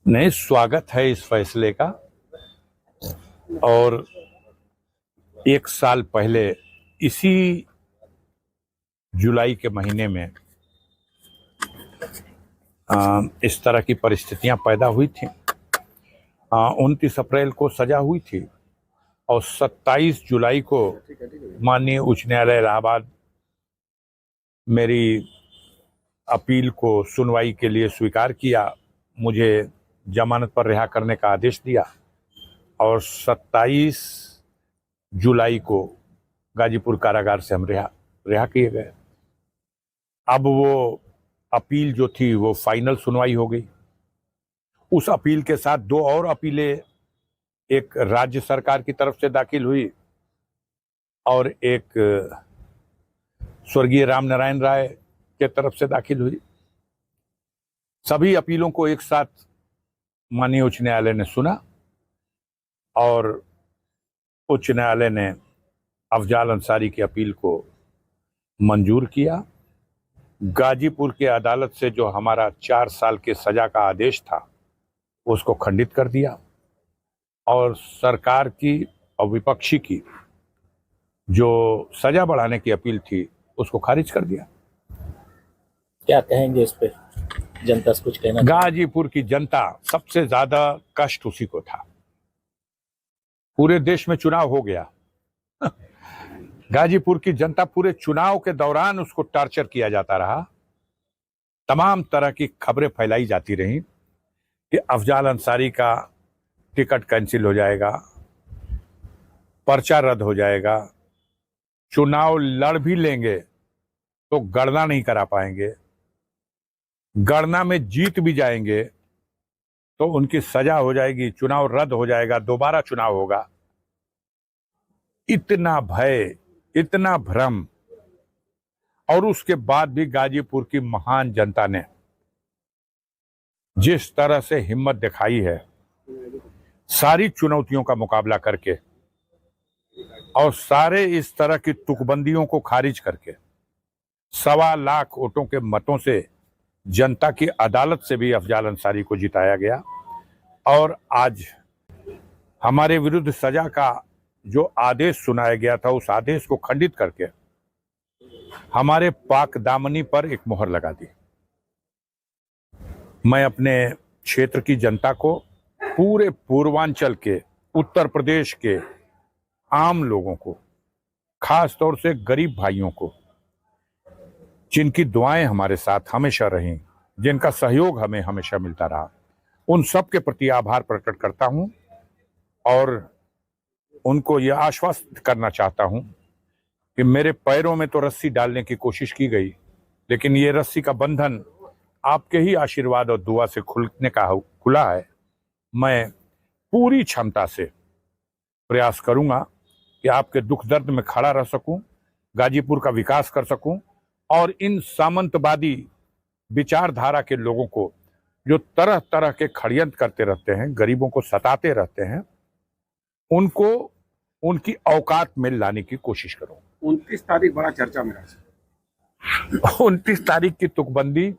नहीं, स्वागत है इस फैसले का। और एक साल पहले इसी जुलाई के महीने में इस तरह की परिस्थितियां पैदा हुई थी। 29 अप्रैल को सजा हुई थी और 27 जुलाई को माननीय उच्च न्यायालय इलाहाबाद मेरी अपील को सुनवाई के लिए स्वीकार किया, मुझे जमानत पर रिहा करने का आदेश दिया और 27 जुलाई को गाजीपुर कारागार से हम रिहा किए गए। अब वो अपील जो थी वो फाइनल सुनवाई हो गई। उस अपील के साथ दो और अपीलें एक राज्य सरकार की तरफ से दाखिल हुई और एक स्वर्गीय राम नारायण राय के तरफ से दाखिल हुई। सभी अपीलों को एक साथ माननीय उच्च न्यायालय ने सुना और उच्च न्यायालय ने अफजाल अंसारी की अपील को मंजूर किया। गाजीपुर की अदालत से जो हमारा 4 साल के सजा का आदेश था उसको खंडित कर दिया और सरकार की और विपक्षी की जो सजा बढ़ाने की अपील थी उसको खारिज कर दिया। क्या कहेंगे इस पे? जनता से कुछ कहना? गाजीपुर की जनता सबसे ज्यादा कष्ट उसी को था। पूरे देश में चुनाव हो गया, गाजीपुर की जनता पूरे चुनाव के दौरान उसको टॉर्चर किया जाता रहा। तमाम तरह की खबरें फैलाई जाती रहीं कि अफजाल अंसारी का टिकट कैंसिल हो जाएगा, पर्चा रद्द हो जाएगा, चुनाव लड़ भी लेंगे तो गणना नहीं करा पाएंगे, गणना में जीत भी जाएंगे तो उनकी सजा हो जाएगी, चुनाव रद्द हो जाएगा, दोबारा चुनाव होगा। इतना भय, इतना भ्रम, और उसके बाद भी गाजीपुर की महान जनता ने जिस तरह से हिम्मत दिखाई है सारी चुनौतियों का मुकाबला करके और सारे इस तरह की तुकबंदियों को खारिज करके 1.25 लाख वोटों के मतों से जनता की अदालत से भी अफजाल अंसारी को जिताया गया और आज हमारे विरुद्ध सजा का जो आदेश सुनाया गया था उस आदेश को खंडित करके हमारे पाक दामनी पर एक मोहर लगा दी। मैं अपने क्षेत्र की जनता को, पूरे पूर्वांचल के, उत्तर प्रदेश के आम लोगों को, खास तौर से गरीब भाइयों को जिनकी दुआएं हमारे साथ हमेशा रहीं, जिनका सहयोग हमें हमेशा मिलता रहा, उन सब के प्रति आभार प्रकट करता हूं और उनको यह आश्वस्त करना चाहता हूं कि मेरे पैरों में तो रस्सी डालने की कोशिश की गई, लेकिन ये रस्सी का बंधन आपके ही आशीर्वाद और दुआ से खुला है। मैं पूरी क्षमता से प्रयास करूंगा कि आपके दुख दर्द में खड़ा रह सकूं, गाजीपुर का विकास कर सकूं और इन सामंतवादी विचारधारा के लोगों को जो तरह तरह के षड्यंत्र करते रहते हैं, गरीबों को सताते रहते हैं, उनको उनकी औकात में लाने की कोशिश करूं। 29 तारीख बड़ा चर्चा में रहा। 29 तारीख की तुकबंदी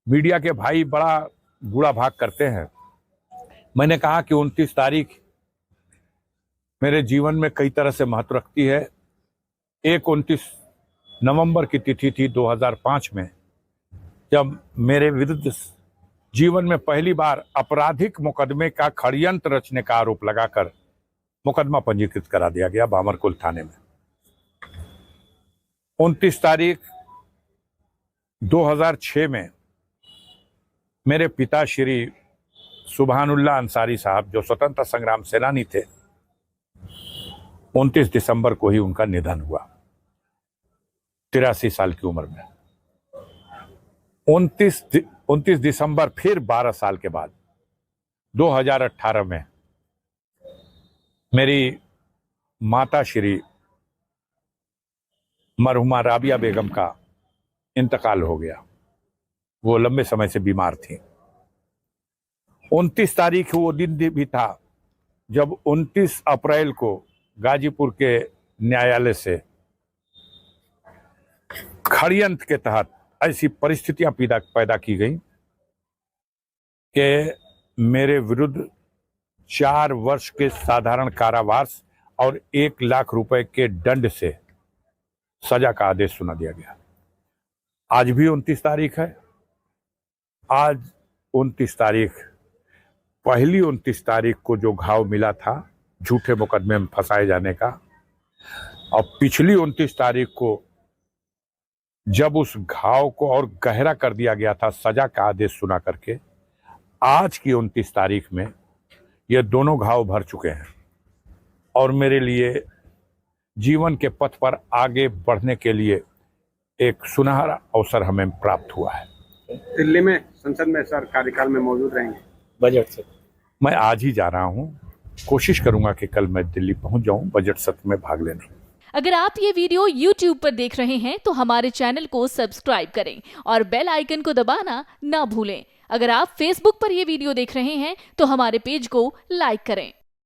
मीडिया के भाई बड़ा बूढ़ा भाग करते हैं। मैंने कहा कि 29 तारीख मेरे जीवन में कई तरह से महत्व रखती है। एक 29 नवंबर की तिथि थी 2005 में, जब मेरे विरुद्ध जीवन में पहली बार आपराधिक मुकदमे का षड्यंत्र रचने का आरोप लगाकर मुकदमा पंजीकृत करा दिया गया बामरकुल थाने में। 29 तारीख 2006 में मेरे पिता श्री सुभानुल्लाह अंसारी साहब, जो स्वतंत्रता संग्राम सेनानी थे, 29 दिसंबर को ही उनका निधन हुआ 83 साल की उम्र में। 29 दिसंबर फिर 12 साल के बाद 2018 में मेरी माता श्री मरहुमा राबिया बेगम का इंतकाल हो गया। वो लंबे समय से बीमार थी। 29 तारीख वो दिन भी था जब 29 अप्रैल को गाजीपुर के न्यायालय से षड्यंत्र के तहत ऐसी परिस्थितियां पैदा की गई कि मेरे विरुद्ध 4 वर्ष के साधारण कारावास और 1 लाख रुपए के दंड से सजा का आदेश सुना दिया गया। आज भी 29 तारीख है। आज 29 तारीख, पहली 29 तारीख को जो घाव मिला था झूठे मुकदमे में फंसाए जाने का, और पिछली 29 तारीख को जब उस घाव को और गहरा कर दिया गया था सजा का आदेश सुना करके, आज की 29 तारीख में ये दोनों घाव भर चुके हैं और मेरे लिए जीवन के पथ पर आगे बढ़ने के लिए एक सुनहरा अवसर हमें प्राप्त हुआ है। दिल्ली में संसद में सर कार्यकाल में मौजूद रहेंगे? बजट से मैं आज ही जा रहा हूं, कोशिश करूंगा कि कल मैं दिल्ली पहुंच जाऊं बजट सत्र में भाग लेने। अगर आप ये वीडियो YouTube पर देख रहे हैं तो हमारे चैनल को सब्सक्राइब करें और बेल आइकन को दबाना ना भूलें। अगर आप Facebook पर ये वीडियो देख रहे हैं तो हमारे पेज को लाइक करें।